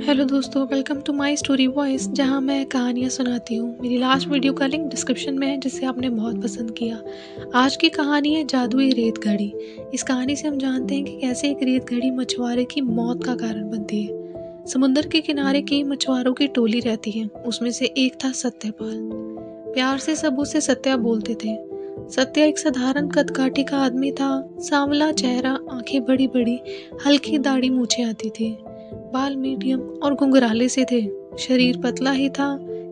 Hello दोस्तों, welcome to my story voice, जहां मैं कहानियां सुनाती हूँ। मेरी लास्ट वीडियो का लिंक डिस्क्रिप्शन में है, जिसे आपने बहुत पसंद किया। आज की कहानी है जादुई रेत घड़ी। इस कहानी से हम जानते हैं कि कैसे एक रेत घड़ी मछुआरे की मौत का कारण बनती है। समुद्र के किनारे की मछुआरों की टोली रहती है। उसमें से एक था सत्यपाल। प्यार से सब उसे सत्या बोलते थे। सत्या एक साधारण कदकाठी का आदमी था। सांवला चेहरा, आंखें बड़ी बड़ी, हल्की दाढ़ी मूछें आती थी। बाल मीडियम और घुंघराले से थे। शरीर पतला ही था,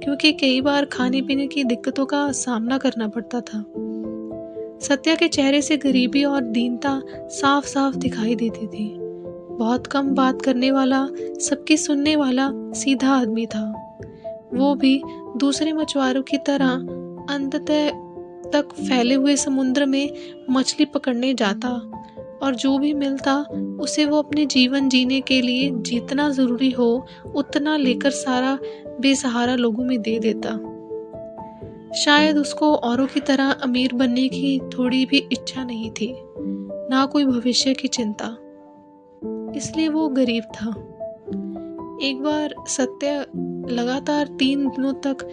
क्योंकि कई बार खाने पीने की दिक्कतों का सामना करना पड़ता था। सत्या के चेहरे से गरीबी और दीनता साफ साफ दिखाई देती थी। बहुत कम बात करने वाला, सबकी सुनने वाला, सीधा आदमी था। वो भी दूसरे मछुआरों की तरह अंततः तक फैले हुए समुद्र में मछली पकड़ने जाता, और जो भी मिलता उसे वो अपने जीवन जीने के लिए जितना ज़रूरी हो उतना लेकर सारा बेसहारा लोगों में दे देता। शायद उसको औरों की तरह अमीर बनने की थोड़ी भी इच्छा नहीं थी, ना कोई भविष्य की चिंता। इसलिए वो गरीब था। एक बार सत्य लगातार 3 दिनों तक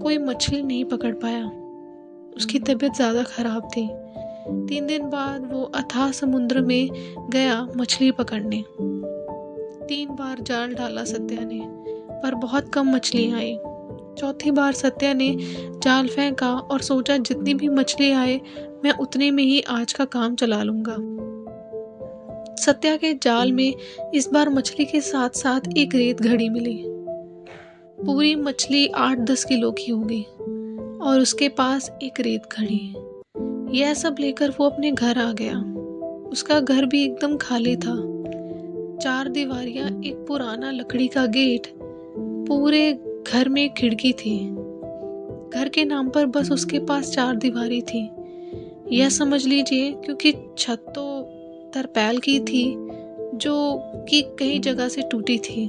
कोई मछली नहीं पकड़ पाया। उसकी तबीयत ज़्यादा खराब थी। 3 दिन बाद वो अथाह समुद्र में गया मछली पकड़ने। 3 बार जाल डाला सत्या ने, पर बहुत कम मछलियां आई। चौथी बार सत्या ने जाल फेंका और सोचा, जितनी भी मछली आए मैं उतने में ही आज का काम चला लूंगा। सत्या के जाल में इस बार मछली के साथ साथ एक रेत घड़ी मिली। पूरी मछली 8-10 किलो की होगी, और उसके पास एक रेत घड़ी। यह सब लेकर वो अपने घर आ गया। उसका घर भी एकदम खाली था। 4 दीवारियां, एक पुराना लकड़ी का गेट, पूरे घर में खिड़की थी। घर के नाम पर बस उसके पास 4 दीवारी थी। यह समझ लीजिए, क्योंकि छत तो तरपाल की थी, जो कि कई जगह से टूटी थी।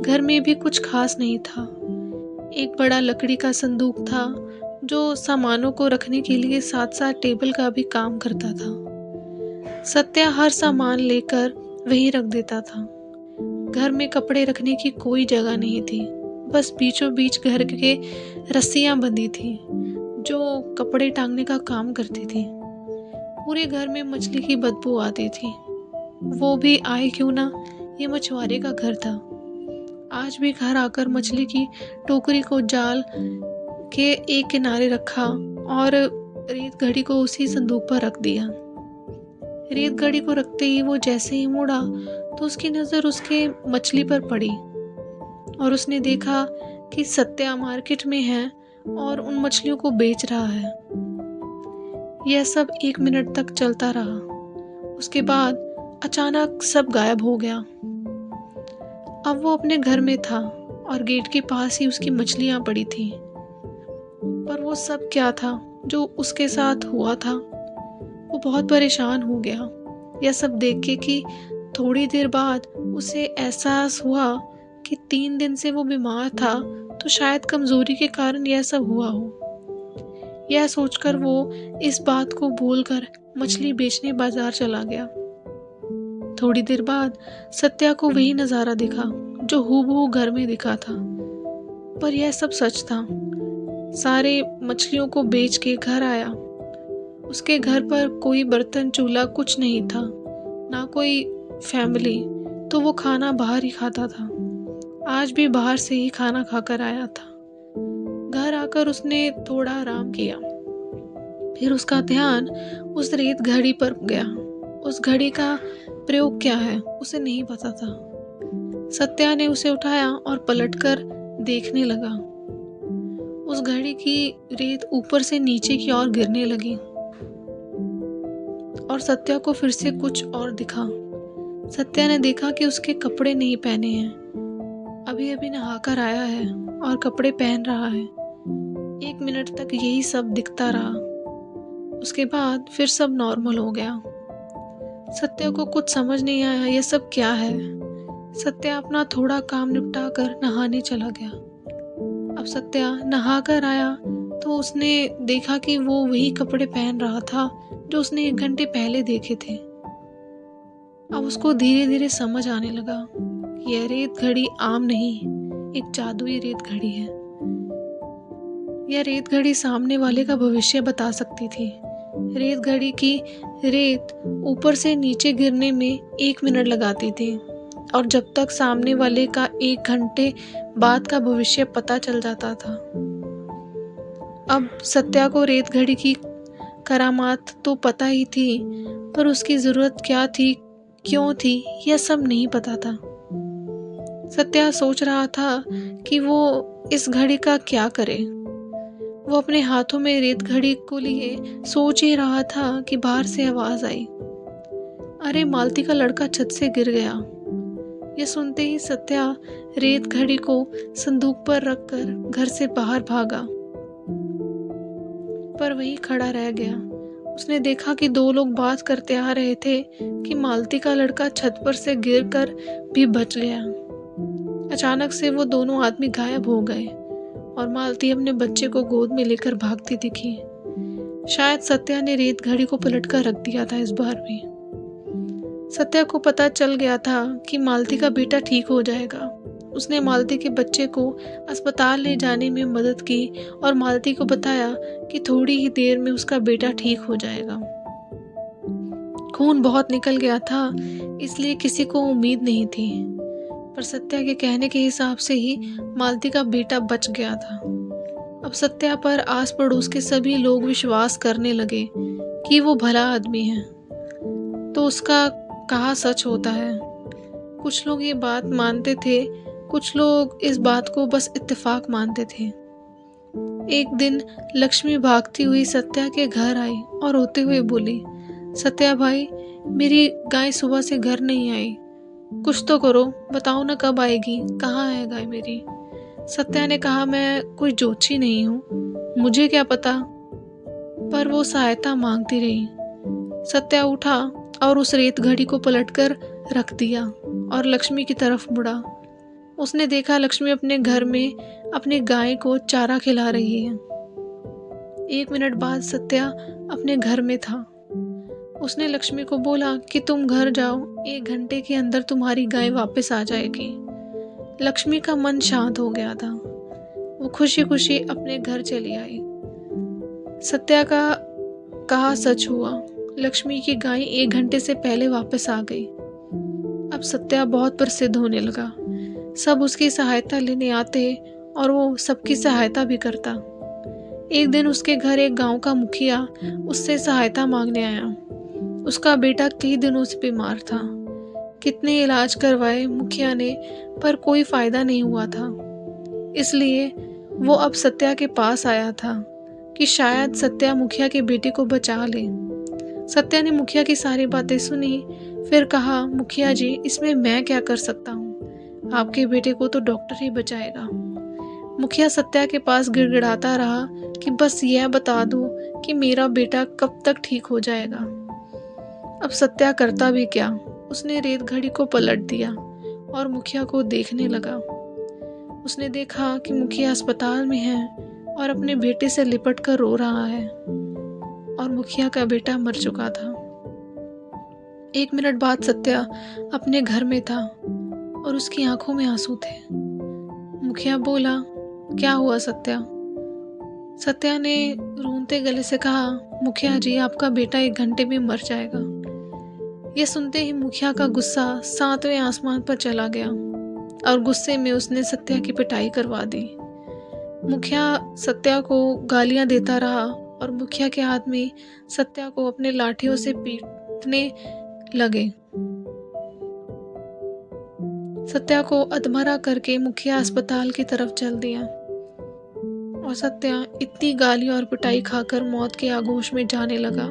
घर में भी कुछ खास नहीं था। एक बड़ा लकड़ी का संदूक था, जो सामानों को रखने के लिए साथ साथ टेबल का भी काम करता था। सत्या हर सामान लेकर वहीं रख देता था। घर में कपड़े रखने की कोई जगह नहीं थी। बस बीचों बीच घर के रस्सियां बंधी थी, जो कपड़े टांगने का काम करती थी। पूरे घर में मछली की बदबू आती थी। वो भी आए क्यों ना, ये मछुआरे का घर था। आज भी घर आकर मछली की टोकरी को जाल के एक किनारे रखा और रेत घड़ी को उसी संदूक पर रख दिया। रेत घड़ी को रखते ही वो जैसे ही मुड़ा, तो उसकी नज़र उसके मछली पर पड़ी, और उसने देखा कि सत्या मार्केट में है और उन मछलियों को बेच रहा है। यह सब 1 मिनट तक चलता रहा। उसके बाद अचानक सब गायब हो गया। अब वो अपने घर में था, और गेट के पास ही उसकी मछलियां पड़ी थी। पर वो सब क्या था जो उसके साथ हुआ था? वो बहुत परेशान हो गया यह सब देख के कि थोड़ी देर बाद उसे एहसास हुआ कि 3 दिन से वो बीमार था, तो शायद कमजोरी के कारण यह सब हुआ हो। यह सोचकर वो इस बात को भूलकर मछली बेचने बाजार चला गया। थोड़ी देर बाद सत्या को वही नज़ारा दिखा जो हूबहू घर में दिखा था। पर यह सब सच था। सारे मछलियों को बेच के घर आया। उसके घर पर कोई बर्तन चूल्हा कुछ नहीं था, ना कोई फैमिली, तो वो खाना बाहर ही खाता था। आज भी बाहर से ही खाना खाकर आया था। घर आकर उसने थोड़ा आराम किया। फिर उसका ध्यान उस रेत घड़ी पर गया। उस घड़ी का प्रयोग क्या है उसे नहीं पता था। सत्या ने उसे उठाया और पलटकर देखने लगा। उस घड़ी की रेत ऊपर से नीचे की ओर गिरने लगी, और सत्या को फिर से कुछ और दिखा। सत्या ने देखा कि उसके कपड़े नहीं पहने हैं। अभी अभी नहाकर आया है और कपड़े पहन रहा है। 1 मिनट तक यही सब दिखता रहा। उसके बाद फिर सब नॉर्मल हो गया। सत्या को कुछ समझ नहीं आया यह सब क्या है। सत्या अपना थोड़ा काम निपटा कर नहाने चला गया। अब सत्या नहा कर आया तो उसने देखा कि वो वही कपड़े पहन रहा था जो उसने 1 घंटे पहले देखे थे। अब उसको धीरे धीरे समझ आने लगा यह रेत घड़ी आम नहीं, एक जादुई रेत घड़ी है। यह रेत घड़ी सामने वाले का भविष्य बता सकती थी। रेत घड़ी की रेत ऊपर से नीचे गिरने में 1 मिनट लगाती थी और जब तक सामने वाले का 1 घंटे बाद का भविष्य पता चल जाता था। अब सत्या को रेत घड़ी की करामात तो पता ही थी, पर उसकी ज़रूरत क्या थी, क्यों थी, यह सब नहीं पता था। सत्या सोच रहा था कि वो इस घड़ी का क्या करे। वो अपने हाथों में रेत घड़ी को लिए सोच ही रहा था कि बाहर से आवाज़ आई, अरे मालती का लड़का छत से गिर गया। यह सुनते ही सत्या रेत घड़ी को संदूक पर रखकर घर से बाहर भागा, पर वहीं खड़ा रह गया। उसने देखा कि 2 लोग बात करते आ रहे थे कि मालती का लड़का छत पर से गिरकर भी बच गया। अचानक से वो दोनों आदमी गायब हो गए और मालती अपने बच्चे को गोद में लेकर भागती दिखी। शायद सत्या ने रेत घड़ी को पलटकर रख दिया था इस बार भी। सत्या को पता चल गया था कि मालती का बेटा ठीक हो जाएगा। उसने मालती के बच्चे को अस्पताल ले जाने में मदद की और मालती को बताया कि थोड़ी ही देर में उसका बेटा ठीक हो जाएगा। खून बहुत निकल गया था, इसलिए किसी को उम्मीद नहीं थी, पर सत्या के कहने के हिसाब से ही मालती का बेटा बच गया था। अब सत्या पर आस पड़ोस के सभी लोग विश्वास करने लगे कि वो भला आदमी है, तो उसका कहा सच होता है। कुछ लोग ये बात मानते थे, कुछ लोग इस बात को बस इत्तेफाक मानते थे। एक दिन लक्ष्मी भागती हुई सत्या के घर आई और रोते हुए बोली, सत्या भाई, मेरी गाय सुबह से घर नहीं आई, कुछ तो करो, बताओ ना कब आएगी, कहाँ है गाय मेरी। सत्या ने कहा, मैं कोई जोची नहीं हूँ, मुझे क्या पता, पर वो सहायता मांगती रही। सत्या उठा और उस रेत घड़ी को पलटकर रख दिया और लक्ष्मी की तरफ मुड़ा। उसने देखा लक्ष्मी अपने घर में अपनी गाय को चारा खिला रही है। 1 मिनट बाद सत्या अपने घर में था। उसने लक्ष्मी को बोला कि तुम घर जाओ, 1 घंटे के अंदर तुम्हारी गाय वापस आ जाएगी। लक्ष्मी का मन शांत हो गया था। वो खुशी खुशी अपने घर चली आई। सत्या का कहा सच हुआ। लक्ष्मी की गाय 1 घंटे से पहले वापस आ गई। अब सत्या बहुत प्रसिद्ध होने लगा। सब उसकी सहायता लेने आते और वो सबकी सहायता भी करता। एक दिन उसके घर एक गांव का मुखिया उससे सहायता मांगने आया। उसका बेटा कई दिनों से बीमार था। कितने इलाज करवाए मुखिया ने, पर कोई फायदा नहीं हुआ था। इसलिए वो अब सत्या के पास आया था कि शायद सत्या मुखिया के बेटे को बचा ले। सत्या ने मुखिया की सारी बातें सुनी, फिर कहा, मुखिया जी, इसमें मैं क्या कर सकता हूँ, आपके बेटे को तो डॉक्टर ही बचाएगा। मुखिया सत्या के पास गिड़गिड़ाता रहा कि बस यह बता दो कि मेरा बेटा कब तक ठीक हो जाएगा। अब सत्या करता भी क्या, उसने रेत घड़ी को पलट दिया और मुखिया को देखने लगा। उसने देखा कि मुखिया अस्पताल में है और अपने बेटे से लिपट कर रो रहा है और मुखिया का बेटा मर चुका था। 1 मिनट बाद सत्या अपने घर में था और उसकी आंखों में आंसू थे। मुखिया बोला, क्या हुआ सत्या? सत्या ने रोते गले से कहा, मुखिया जी, आपका बेटा 1 घंटे में मर जाएगा। यह सुनते ही मुखिया का गुस्सा 7वें आसमान पर चला गया और गुस्से में उसने सत्या की पिटाई करवा दी। मुखिया सत्या को गालियां देता रहा और मुखिया के आदमी सत्या को अपने लाठियों से पीटने लगे। सत्या को अधमरा करके मुखिया अस्पताल की तरफ चल दिया और सत्या इतनी गाली और पिटाई खाकर मौत के आगोश में जाने लगा।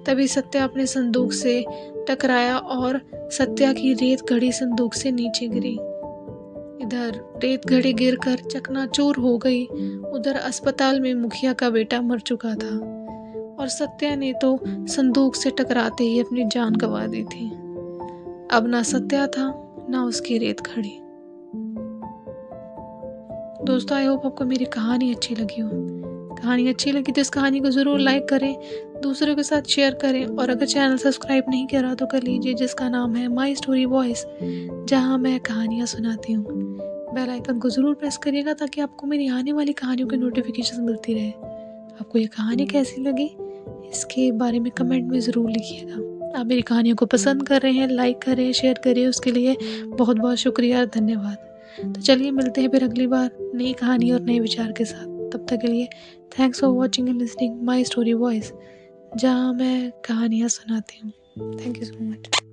तभी सत्या अपने संदूक से टकराया और सत्या की रेत घड़ी संदूक से नीचे गिरी। इधर रेत घड़ी गिरकर चकनाचूर हो गई, उधर अस्पताल में मुखिया का बेटा मर चुका था और सत्या ने तो संदूक से टकराते ही अपनी जान गंवा दी थी। अब ना सत्या था, ना उसकी रेत घड़ी। दोस्तों, आई होप आपको मेरी कहानी अच्छी लगी हो। कहानी अच्छी लगी तो इस कहानी को ज़रूर लाइक करें, दूसरों के साथ शेयर करें और अगर चैनल सब्सक्राइब नहीं करा तो कर लीजिए, जिसका नाम है माई स्टोरी वॉइस, जहाँ मैं कहानियाँ सुनाती हूँ। बेल आइकन को ज़रूर प्रेस करिएगा ताकि आपको मेरी आने वाली कहानियों की नोटिफिकेशन मिलती रहे। आपको ये कहानी कैसी लगी इसके बारे में कमेंट में ज़रूर लिखिएगा। आप मेरी कहानियों को पसंद कर रहे हैं, लाइक करें, शेयर करें, उसके लिए बहुत बहुत शुक्रिया और धन्यवाद। तो चलिए मिलते हैं फिर अगली बार नई कहानी और नए विचार के साथ। तब तक के लिए thanks for watching and listening my story voice, जहाँ मैं कहानियाँ सुनाती हूँ। Thank you so much.